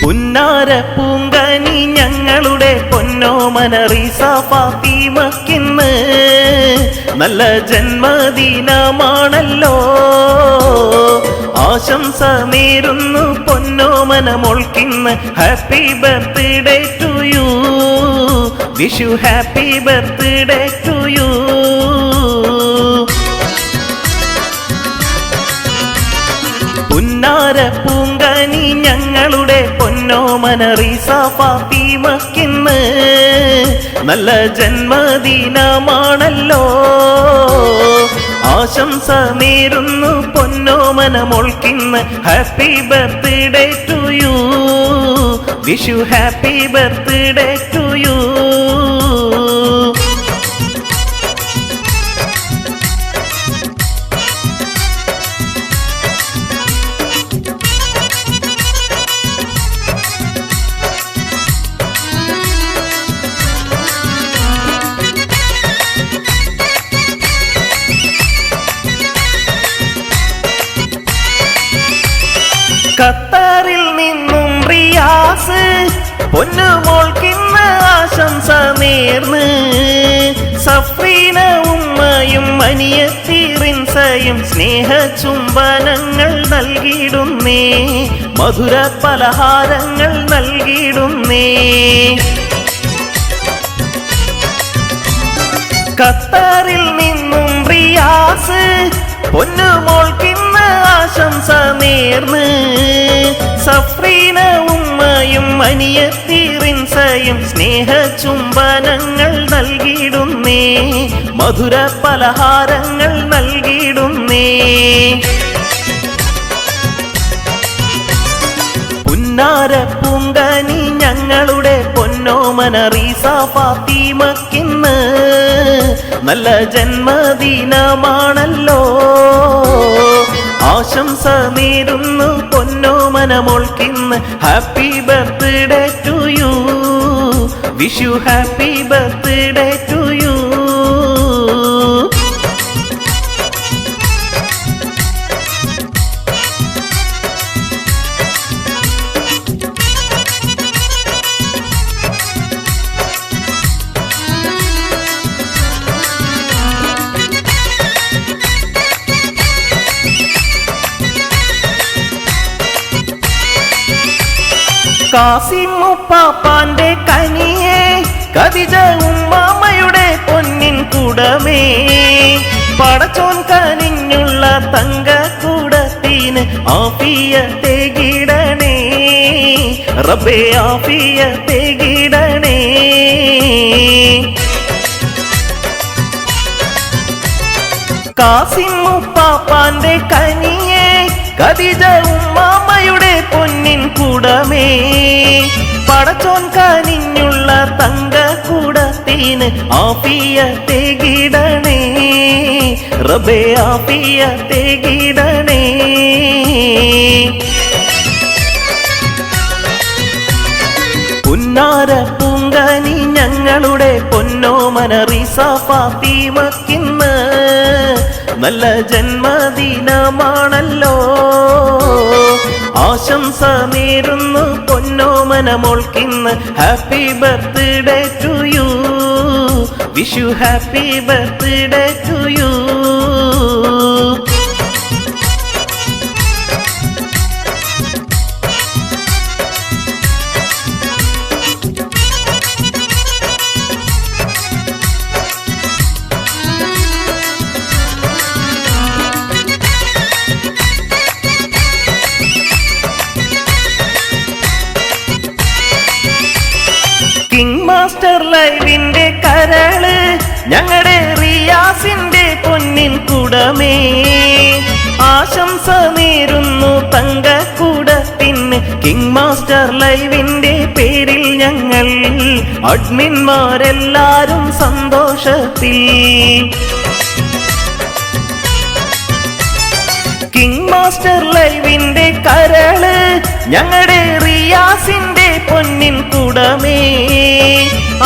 പുന്നാര പൂങ്കനി ഞങ്ങളുടെ പൊന്നോമന റീസ ഫാത്തിമക്കിന്ന് നല്ല ജന്മദിനമാണല്ലോ. ആശംസ നേരുന്നു പൊന്നോമന മോൾക്കിന്ന്. Happy birthday to you, wish you happy birthday to you. പുന്നാര പൂങ്കനി ഞങ്ങളുടെ പൊന്നോമന റീസ ഫാത്തിമക്കിന്ന് നല്ല ജന്മദിനമാണല്ലോ. ആശംസ നേരുന്നു പൊന്നോമന മോൾക്കിന്ന്. Happy birthday to you, wish you happy birthday to you. ഖത്തറിൽ നിന്നും റിയാസ് പൊന്നുമോൾക്കിന്ന് ആശംസ നേർന്ന്. സഫ്രീന ഉമ്മയും അനിയത്തി റിൻസയും സ്നേഹ ചുംബനങ്ങൾ നൽകിയിടുന്നേ, മധുര പലഹാരങ്ങൾ നൽകിയിടുന്നേ. ഖത്തറിൽ നിന്നും റിയാസ് പൊന്നുമോൾക്കിന്ന് ആശംസ നേർന്ന്. സഫ്രീന ഉമ്മയും അനിയത്തി റിൻസയും സ്നേഹ ചുംബനങ്ങൾ നൽകിയിടുന്നേ, മധുര പലഹാരങ്ങൾ നൽകിയിടുന്നേ. പുന്നാര പൂങ്കനി ഞങ്ങളുടെ പൊന്നോമന റീസ ഫാത്തിമക്കിന്ന് നല്ല ജന്മദിനമാണല്ലോ. ആശംസ നേരുന്നു പൊന്നോമന മോൾക്കിന്ന്. Happy birthday to you, wish you happy birthday to you. Kasim ഉപ്പാപ്പാന്റെ കനിയെ, ഖദീജ ഉമ്മാമയുടെ പൊന്നിൻ കുടമേ, പടച്ചോൻ കനിഞ്ഞുള്ള തങ്കക്കുടത്തിന് ആഫിയത്തെ ഗിടണേ, റബ്ബേ ആഫിയത്തെ ഗിടണേ. കാസിം ഉപ്പാപ്പാന്റെ കനിയെ, ഖദീജ ഉമ്മാമയുടെ പൊന്നിൻ കുടമേ, പടച്ചോൻ കനിഞ്ഞുള്ള തങ്കക്കുടത്തിന് ആഫിയത്തെ ഗിടണേ, റബ്ബേ ആഫിയത്തെ ഗിടണേ. പുന്നാര പൂങ്കനി ഞങ്ങളുടെ പൊന്നോമന റീസ ഫാത്തിമക്കിന്ന് നല്ല ജന്മദിനമാണല്ലോ. ആശംസ നേരുന്നു പൊന്നോമന മോൾക്കിന്ന്. Happy birthday to you, wish you happy birthday to you. King Master ലൈവിന്റെ കരള് ഞങ്ങളുടെ റിയാസിന്റെ പൊന്നിൻ കുടമേ, ആശംസ നേരുന്നു തങ്കക്കുടത്തിന്. കിങ് മാസ്റ്റർ ലൈവിന്റെ പേരിൽ ഞങ്ങൾ അഡ്മിന്മാരെല്ലാരും സന്തോഷത്തിൽ. കിങ് മാസ്റ്റർ ലൈവിന്റെ കരള് ഞങ്ങളുടെ റിയാസിന്റെ പൊന്നിൻ കുടമേ,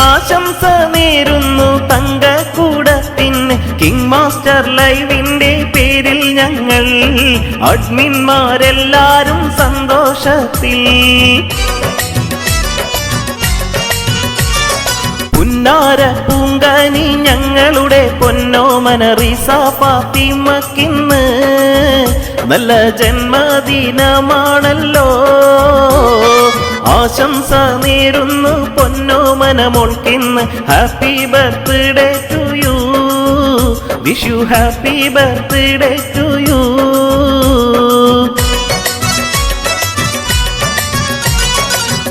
ആശംസ നേരുന്നു തങ്കക്കുടത്തിന്. കിങ് മാസ്റ്റർ ലൈവിന്റെ പേരിൽ ഞങ്ങൾ അഡ്മിന്മാരെല്ലാരും സന്തോഷത്തിൽ. പുന്നാര പൂങ്കനി ഞങ്ങളുടെ പൊന്നോമന റീസ ഫാത്തിമക്കിന്ന് നല്ല ജന്മദിനമാണല്ലോ. ആശംസ നേരുന്നു പൊന്നോമന മോൾക്കിന്ന്. Happy birthday to you, wish you happy birthday to you.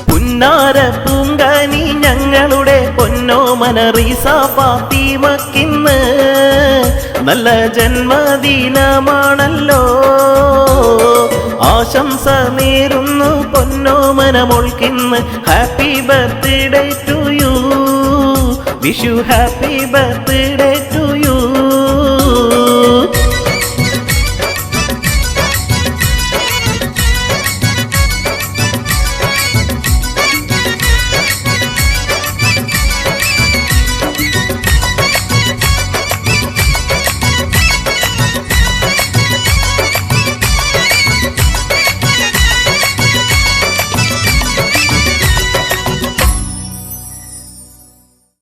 പുന്നാര പൂങ്കനി ഞങ്ങളുടെ പൊന്നോമന റീസ ഫാത്തിമക്കിന്ന് നല്ല ജന്മദിനമാണല്ലോ. ആശംസ നേരുന്നു പൊന്നോമന മോൾക്കിന്ന്. Happy birthday to you, wish you happy birthday